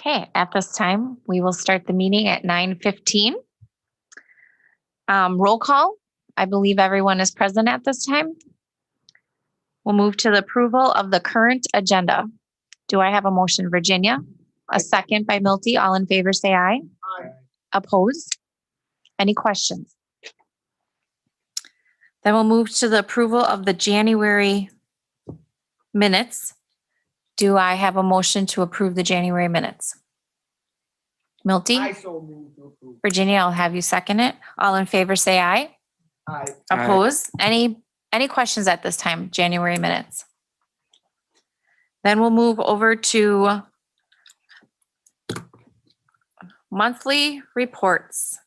Okay, at this time, we will start the meeting at 9:15. Roll call. I believe everyone is present at this time. We'll move to the approval of the current agenda. Do I have a motion, Virginia? A second by Milty. All in favor, say aye. Aye. Opposed? Any questions? Then we'll move to the approval of the January minutes. Do I have a motion to approve the January minutes? Milty? I so move to approve. Virginia, I'll have you second it. All in favor, say aye. Aye. Opposed? Any questions at this time? January minutes. Then we'll move over to monthly reports.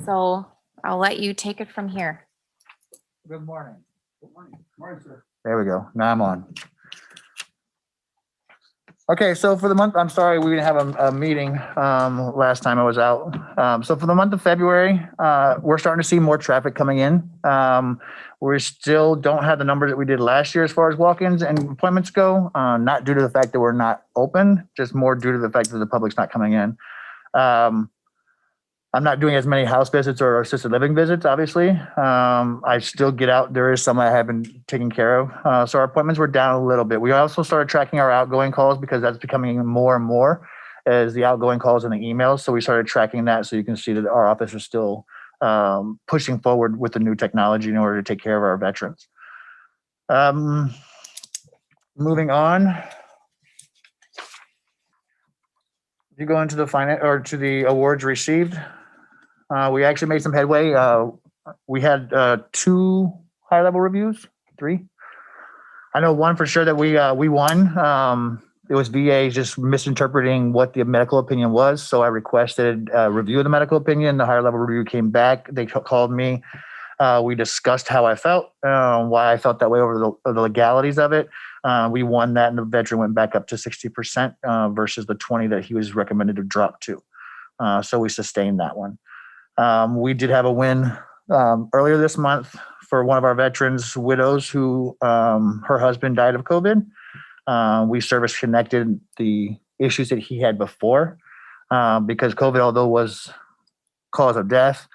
So I'll let you take it from here. Good morning. Good morning. Morning, sir. There we go. Now I'm on. Okay, so for the month, I'm sorry, we didn't have a meeting last time I was out. So for the month of February, we're starting to see more traffic coming in. We still don't have the number that we did last year as far as walk-ins and appointments go, not due to the fact that we're not open, just more due to the fact that the public's not coming in. I'm not doing as many house visits or assisted living visits, obviously. I still get out. There is some I haven't taken care of. So our appointments were down a little bit. We also started tracking our outgoing calls because that's becoming more and more as the outgoing calls and the emails. So we started tracking that so you can see that our office is still pushing forward with the new technology in order to take care of our veterans. Moving on. If you go into the finance or to the awards received, we actually made some headway. We had 2 high-level reviews, 3. I know one for sure that we won. It was VA just misinterpreting what the medical opinion was. So I requested a review of the medical opinion. The higher-level review came back. They called me. We discussed how I felt, why I felt that way over the legalities of it. We won that, and the veteran went back up to 60% versus the 20 that he was recommended to drop to. So we sustained that one. We did have a win earlier this month for one of our veterans' widows who her husband died of COVID. We service connected the issues that he had before because COVID, although was cause of death,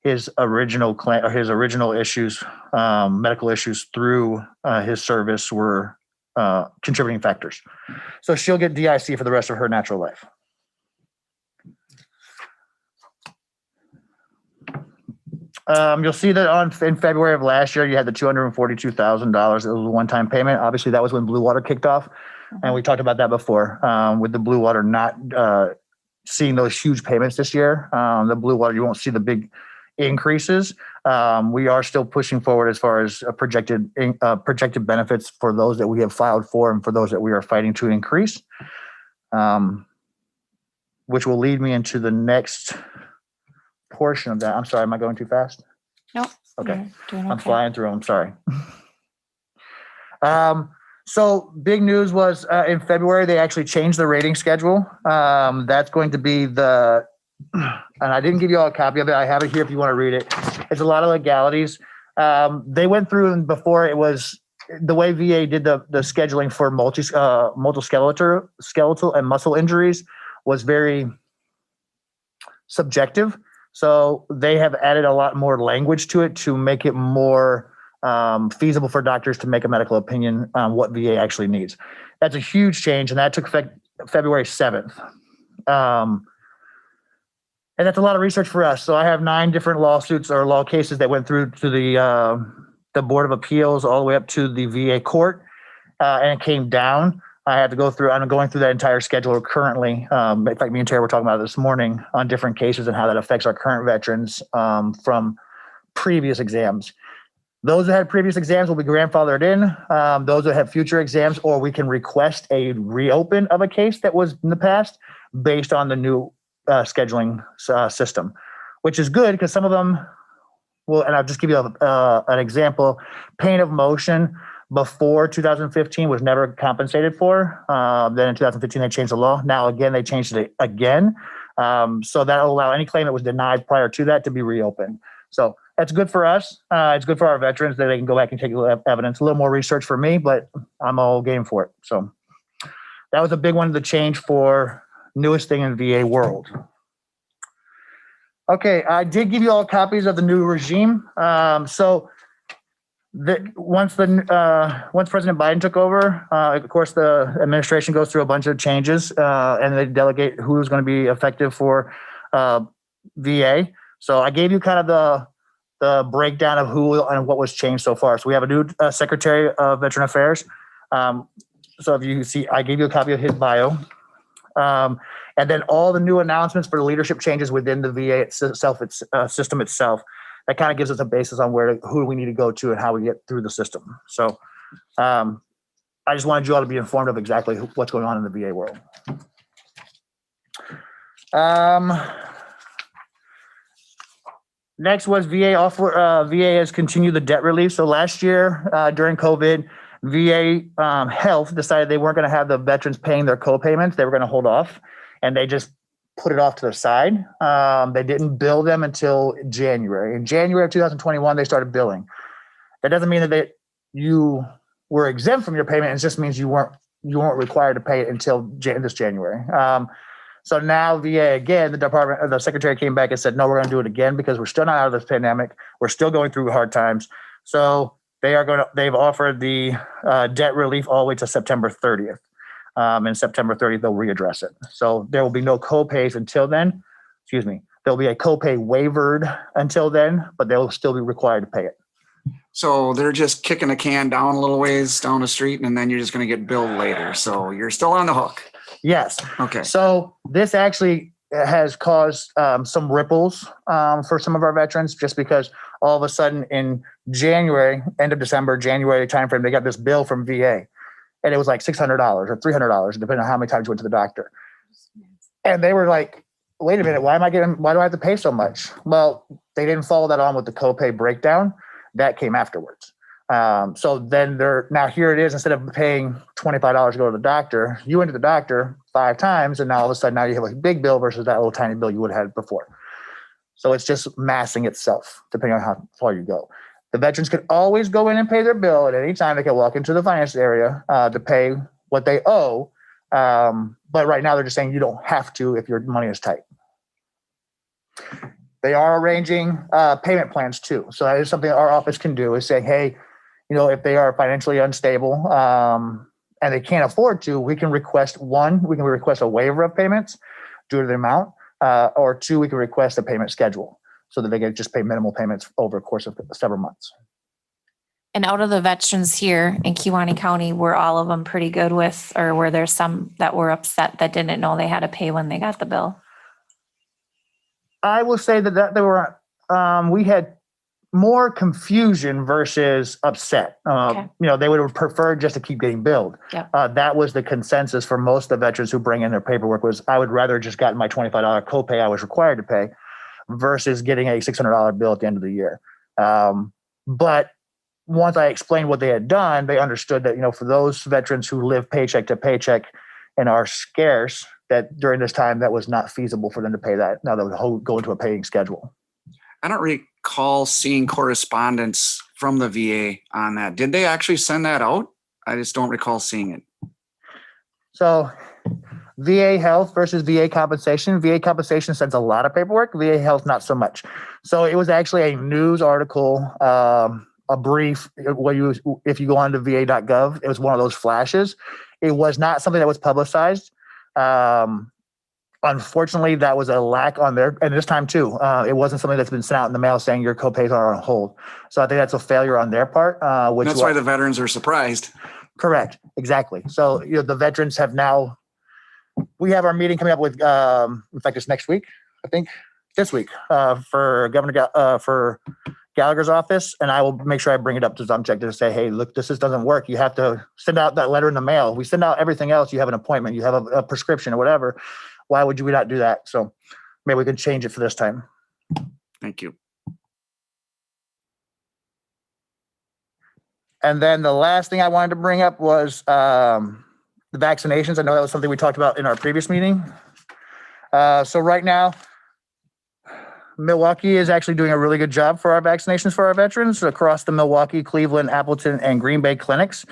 his original claim or his original issues, medical issues through his service were contributing factors. So she'll get DIC for the rest of her natural life. You'll see that in February of last year, you had the $242,000. It was a one-time payment. Obviously, that was when Blue Water kicked off. And we talked about that before with the Blue Water not seeing those huge payments this year. The Blue Water, you won't see the big increases. We are still pushing forward as far as projected benefits for those that we have filed for and for those that we are fighting to increase, which will lead me into the next portion of that. I'm sorry, am I going too fast? Nope. Okay. Doing I'm okay. flying through them. Sorry. So big news was in February, they actually changed the rating schedule. That's going to be and I didn't give you all a copy of it. I have it here if you want to read it. It's a lot of legalities. They went through, and before it was the way VA did the scheduling for multiskeletal and muscle injuries was very subjective. So they have added a lot more language to it to make it more feasible for doctors to make a medical opinion on what VA actually needs. That's a huge change, and that took effect February 7th. And that's a lot of research for us. So I have 9 different lawsuits or law cases that went through to the Board of Appeals all the way up to the VA court, and it came down. I had to go through, I'm going through that entire schedule currently. In fact, me and Terry were talking about it this morning on different cases and how that affects our current veterans from previous exams. Those that had previous exams will be grandfathered in. Those that have future exams, or we can request a reopen of a case that was in the past based on the new scheduling system, which is good because some of them will, and I'll just give you an example, pain of motion before 2015 was never compensated for. Then in 2015, they changed the law. Now, again, they changed it again. So that'll allow any claim that was denied prior to that to be reopened. So that's good for us. It's good for our veterans that they can go back and take evidence. A little more research for me, but I'm all game for it. So that was a big one, the change for newest thing in VA world. Okay, I did give you all copies of the new regime. Once President Biden took over, of course, the administration goes through a bunch of changes, and they delegate who's going to be effective for VA. So I gave you kind of the breakdown of who and what was changed so far. So we have a new Secretary of Veteran Affairs. So if you see, I gave you a copy of his bio. And then all the new announcements for the leadership changes within the VA system itself. That kind of gives us a basis on who we need to go to and how we get through the system. So I just wanted you all to be informed of exactly what's going on in the VA world. Next was VA has continued the debt relief. So last year during COVID, VA Health decided they weren't going to have the veterans paying their co-payments. They were going to hold off, and they just put it off to the side. They didn't bill them until January. In January of 2021, they started billing. That doesn't mean that you were exempt from your payment. It just means you weren't required to pay it until this January. So now VA again, the secretary came back and said, no, we're going to do it again because we're still not out of this pandemic. We're still going through hard times. So they've offered the debt relief all the way to September 30th. And September 30th, they'll readdress it. So there will be no co-pays until then. Excuse me. There'll be a co-pay waived until then, but they'll still be required to pay it. So they're just kicking the can down a little ways down the street, and then you're just going to get billed later. So you're still on the hook. Yes. Okay. So this actually has caused some ripples for some of our veterans, just because all of a sudden in January, end of December, January timeframe, they got this bill from VA, and it was like $600 or $300, depending on how many times you went to the doctor. And they were like, wait a minute, why do I have to pay so much? Well, they didn't follow that on with the copay breakdown. That came afterwards. So then now here it is, instead of paying $25 to go to the doctor, you went to the doctor 5 times, and now all of a sudden now you have a big bill versus that little tiny bill you would have had before. So it's just massing itself, depending on how far you go. The veterans could always go in and pay their bill at any time. They can walk into the finance area to pay what they owe. But right now they're just saying you don't have to if your money is tight. They are arranging payment plans too. So that is something our office can do, is say, hey, if they are financially unstable and they can't afford to, we can request a waiver of payments due to the amount, or 2, we can request a payment schedule so that they can just pay minimal payments over a course of several months. And out of the veterans here in Kewaunee County, were all of them pretty good with, or were there some that were upset that didn't know they had to pay when they got the bill? I will say that there were, we had more confusion versus upset. Okay. They would have preferred just to keep getting billed. Yep. That was the consensus for most of the veterans who bring in their paperwork, was I would rather just gotten my $25 copay I was required to pay versus getting a $600 bill at the end of the year. But once I explained what they had done, they understood that, for those veterans who live paycheck to paycheck and are scarce, that during this time that was not feasible for them to pay that. Now they would go into a paying schedule. I don't recall seeing correspondence from the VA on that. Did they actually send that out? I just don't recall seeing it. So VA Health versus VA Compensation. VA Compensation sends a lot of paperwork. VA Health, not so much. So it was actually a news article, a brief. If you go on to va.gov, it was one of those flashes. It was not something that was publicized. Unfortunately, that was a lack on there. And this time too, it wasn't something that's been sent out in the mail saying your copays are on hold. So I think that's a failure on their part. That's why the veterans are surprised. Correct. Exactly. So, the veterans have now, we have our meeting coming up with, in fact, it's next week, I think this week, for for Gallagher's office. And I will make sure I bring it up to Zumcheck to say, hey, look, this doesn't work. You have to send out that letter in the mail. We send out everything else. You have an appointment, you have a prescription or whatever. Why would we not do that? So maybe we can change it for this time. Thank you. And then the last thing I wanted to bring up was the vaccinations. I know that was something we talked about in our previous meeting. So right now, Milwaukee is actually doing a really good job for our vaccinations for our veterans across the Milwaukee, Cleveland, Appleton, and Green Bay clinics.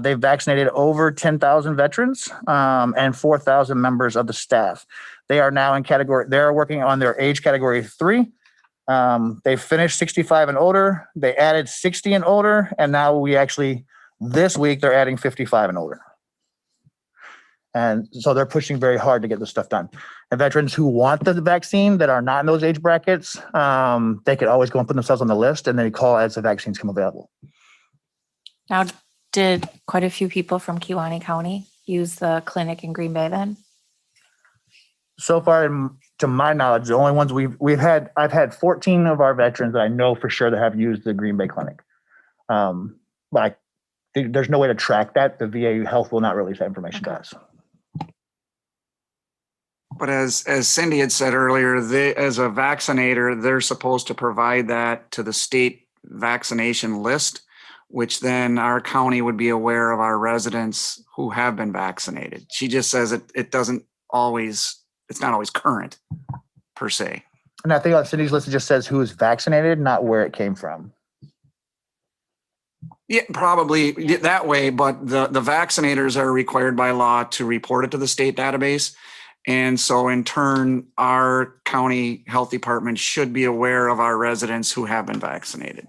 They've vaccinated over 10,000 veterans and 4,000 members of the staff. They are now in category, they're working on their age category 3. They finished 65 and older. They added 60 and older. And now this week, they're adding 55 and older. And so they're pushing very hard to get this stuff done. And veterans who want the vaccine that are not in those age brackets, they could always go and put themselves on the list and then call as the vaccines come available. Now, did quite a few people from Kewaunee County use the clinic in Green Bay then? So far, to my knowledge, the only ones I've had 14 of our veterans that I know for sure that have used the Green Bay clinic. But there's no way to track that. The VA Health will not release that information to us. But as Cindy had said earlier, as a vaccinator, they're supposed to provide that to the state vaccination list, which then our county would be aware of our residents who have been vaccinated. She just says it's not always current per se. And I think on Cindy's list, it just says who is vaccinated, not where it came from. Yeah, probably that way, but the vaccinators are required by law to report it to the state database. And so in turn, our county health department should be aware of our residents who have been vaccinated.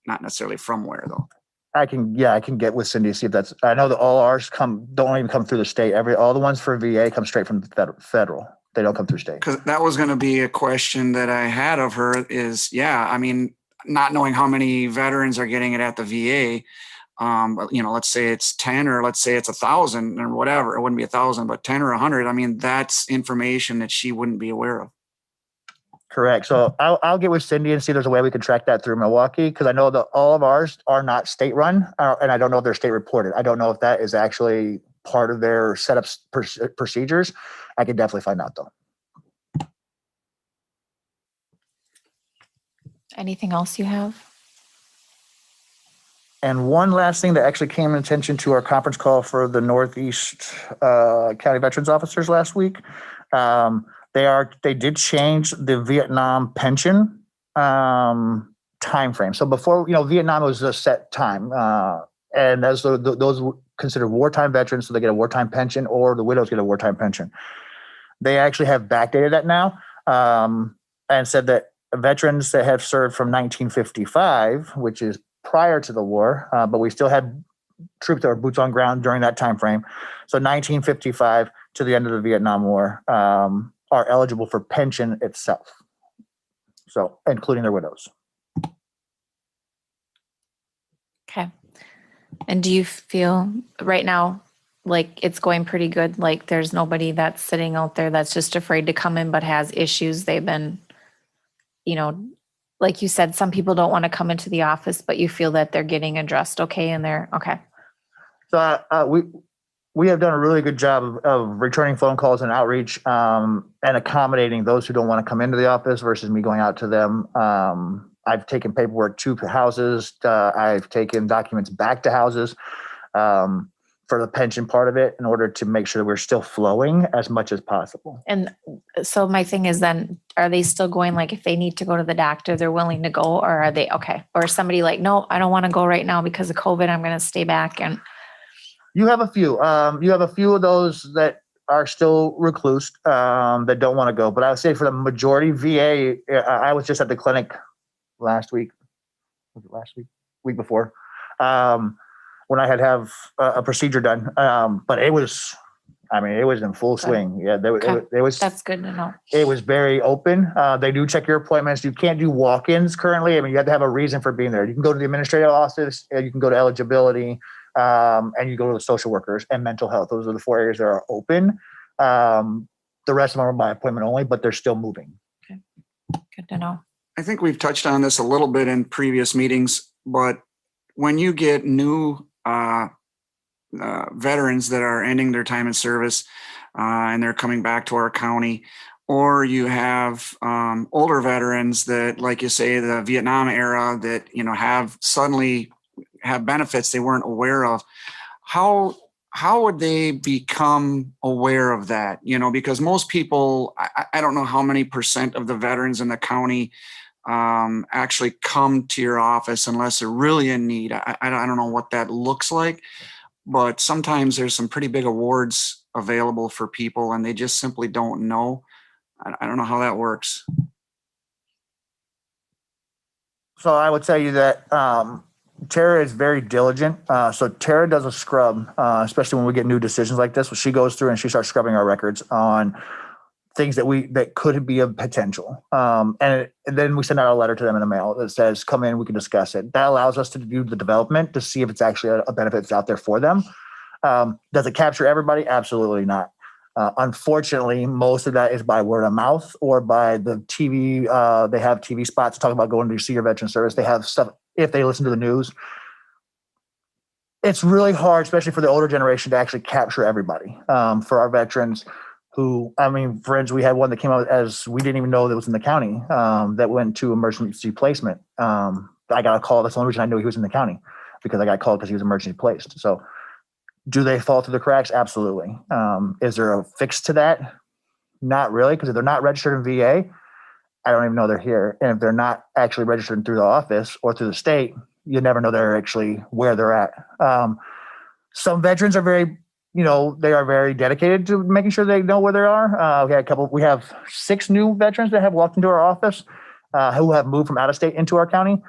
Not necessarily from where though. I can get with Cindy, see if that's, I know that all ours don't even come through the state. All the ones for VA come straight from the federal. They don't come through state. Because that was going to be a question that I had of her is, not knowing how many veterans are getting it at the VA, but let's say it's 10 or let's say it's 1,000 or whatever. It wouldn't be 1,000, but 10 or 100. That's information that she wouldn't be aware of. Correct. So I'll get with Cindy and see if there's a way we can track that through Milwaukee, because I know that all of ours are not state run, and I don't know if they're state reported. I don't know if that is actually part of their setup procedures. I can definitely find out though. Anything else you have? And one last thing that actually came attention to our conference call for the Northeast County Veterans Officers last week. They did change the Vietnam pension time frame. So before, Vietnam was a set time, and as those considered wartime veterans, so they get a wartime pension, or the widows get a wartime pension. They actually have backdated that now, and said that veterans that have served from 1955, which is prior to the war, but we still had troops that were boots on ground during that time frame. So 1955 to the end of the Vietnam War are eligible for pension itself. So including their widows. Okay. And do you feel right now like it's going pretty good? Like there's nobody that's sitting out there that's just afraid to come in but has issues? They've been, like you said, some people don't want to come into the office, but you feel that they're getting addressed okay and they're okay. So we have done a really good job of returning phone calls and outreach and accommodating those who don't want to come into the office versus me going out to them. I've taken paperwork to houses. I've taken documents back to houses for the pension part of it in order to make sure that we're still flowing as much as possible. And so my thing is then, are they still going, like if they need to go to the doctor, they're willing to go, or are they okay? Or somebody like, no, I don't want to go right now because of COVID. I'm going to stay back. And you have a few. You have a few of those that are still recluse that don't want to go. But I would say for the majority, VA, I was just at the clinic last week. Was it last week? Week before. When I had to have a procedure done. But it was in full swing. Yeah, it was. That's good to know. It was very open. They do check your appointments. You can't do walk-ins currently. You have to have a reason for being there. You can go to the administrative office. You can go to eligibility. And you go to the social workers and mental health. Those are the 4 areas that are open. The rest of them are by appointment only, but they're still moving. Okay. Good to know. I think we've touched on this a little bit in previous meetings, but when you get new veterans that are ending their time in service and they're coming back to our county, or you have older veterans that, like you say, the Vietnam era that, have suddenly have benefits they weren't aware of. How how would they become aware of that? You know, because most people, I don't know how many % of the veterans in the county actually come to your office unless they're really in need. I don't know what that looks like, but sometimes there's some pretty big awards available for people and they just simply don't know. I don't know how that works. So I would tell you that Tara is very diligent. So Tara does a scrub, especially when we get new decisions like this. She goes through and she starts scrubbing our records on things that could be of potential. And then we send out a letter to them in the mail that says, come in, we can discuss it. That allows us to do the development to see if it's actually a benefit that's out there for them. Does it capture everybody? Absolutely not. Unfortunately, most of that is by word of mouth or by the TV. They have TV spots talking about going to see your veteran service. They have stuff if they listen to the news. It's really hard, especially for the older generation, to actually capture everybody. For our veterans who, I mean, for instance, we had one that came out as we didn't even know that was in the county that went to emergency placement. I got a call. That's the only reason I knew he was in the county, because I got called because he was emergency placed. So do they fall through the cracks? Absolutely. Is there a fix to that? Not really, because if they're not registered in VA, I don't even know they're here. And if they're not actually registered through the office or through the state, you never know they're actually where they're at. Some veterans are very, they are very dedicated to making sure they know where they are. We have 6 new veterans that have walked into our office who have moved from out of state into our county,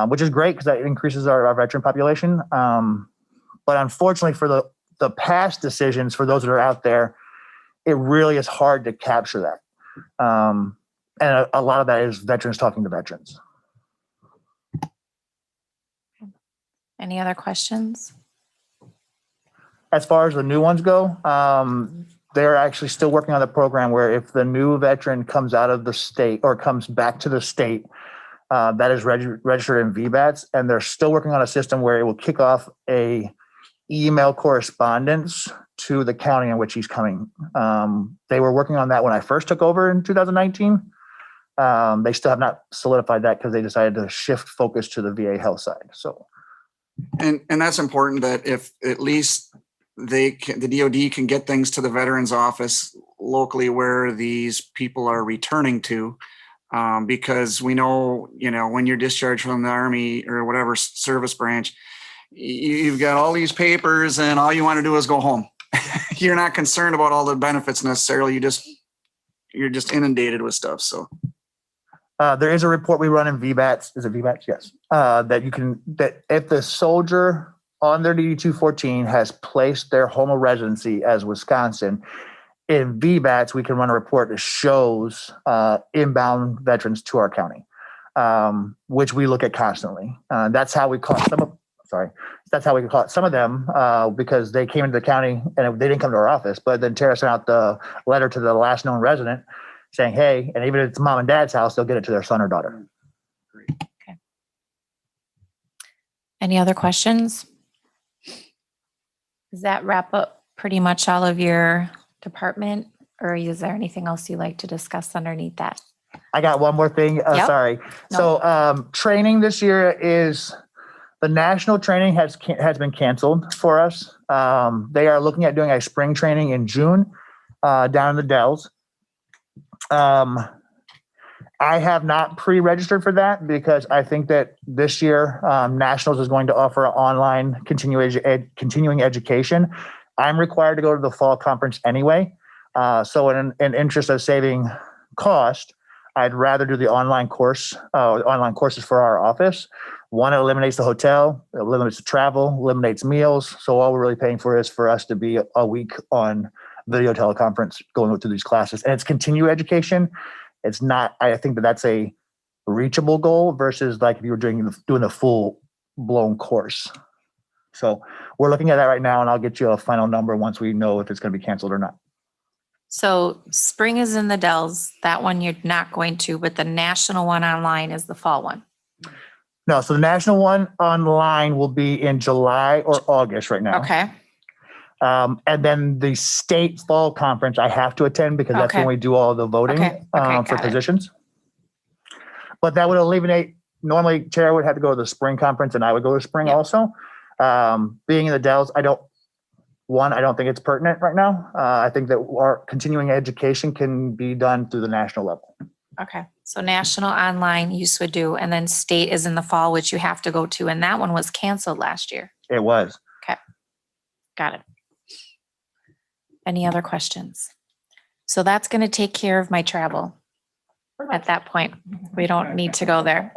which is great because that increases our veteran population. But unfortunately for the past decisions, for those that are out there, it really is hard to capture that. And a lot of that is veterans talking to veterans. Any other questions? As far as the new ones go, they're actually still working on the program where if the new veteran comes out of the state or comes back to the state, that is registered in VBATS, and they're still working on a system where it will kick off a email correspondence to the county in which he's coming. They were working on that when I first took over in 2019. They still have not solidified that because they decided to shift focus to the VA health side. So, and that's important that if at least the DoD can get things to the veterans office locally where these people are returning to, because we know, when you're discharged from the Army or whatever service branch, you've got all these papers and all you want to do is go home. You're not concerned about all the benefits necessarily. You're just inundated with stuff. So there is a report we run in VBATS. Is it VBATS? Yes. That if the soldier on their DD-214 has placed their home of residency as Wisconsin, in VBATS, we can run a report that shows inbound veterans to our county, which we look at constantly. That's how we caught some of. That's how we caught some of them because they came into the county and they didn't come to our office. But then Tara sent out the letter to the last known resident saying, hey, and even if it's mom and dad's house, they'll get it to their son or daughter. Okay. Any other questions? Does that wrap up pretty much all of your department, or is there anything else you'd like to discuss underneath that? I got one more thing. Yep. Sorry. No. So training this year is the national training has been canceled for us. They are looking at doing a spring training in June down in the Dells. I have not pre-registered for that because I think that this year Nationals is going to offer online continuing education. I'm required to go to the fall conference anyway. So in interest of saving cost, I'd rather do the online courses for our office. One, it eliminates the hotel, it eliminates the travel, eliminates meals. So all we're really paying for is for us to be a week on video teleconference going through these classes. And it's continuing education. It's not, I think that's a reachable goal versus like if you were doing the full blown course. So we're looking at that right now, and I'll get you a final number once we know if it's going to be canceled or not. So spring is in the Dells. That one you're not going to, but the national one online is the fall one. No, so the national one online will be in July or August right now. Okay. And then the state fall conference I have to attend because that's Okay. when we do all the voting Okay. for Got it. positions. But that would eliminate, normally Tara would have to go to the spring conference and I would go to spring Yep. also. Being in the Dells, One, I don't think it's pertinent right now. I think that our continuing education can be done through the national level. Okay, so national online use would do, and then state is in the fall, which you have to go to, and that one was canceled last year. It was. Got it. Any other questions? So that's going to take care of my travel at that point. We don't need to go there.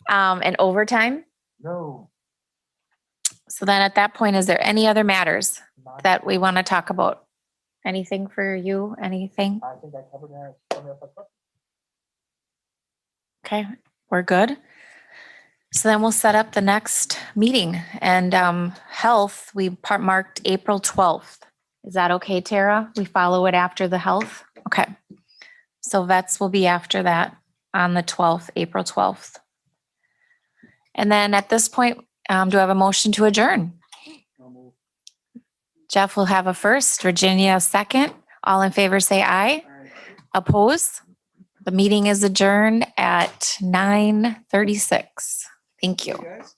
And overtime. No. So then at that point, is there any other matters that we want to talk about? Anything for you? Anything? I think I covered that. Okay, we're good. So then we'll set up the next meeting, and health, we marked April 12th. Is that okay, Tara? We follow it after the health? Okay. So vets will be after that on the 12th, April 12th. And then at this point, do I have a motion to adjourn? Jeff will have a first, Virginia a second. All in favor say aye. Oppose? The meeting is adjourned at 9:36. Thank you. Guys.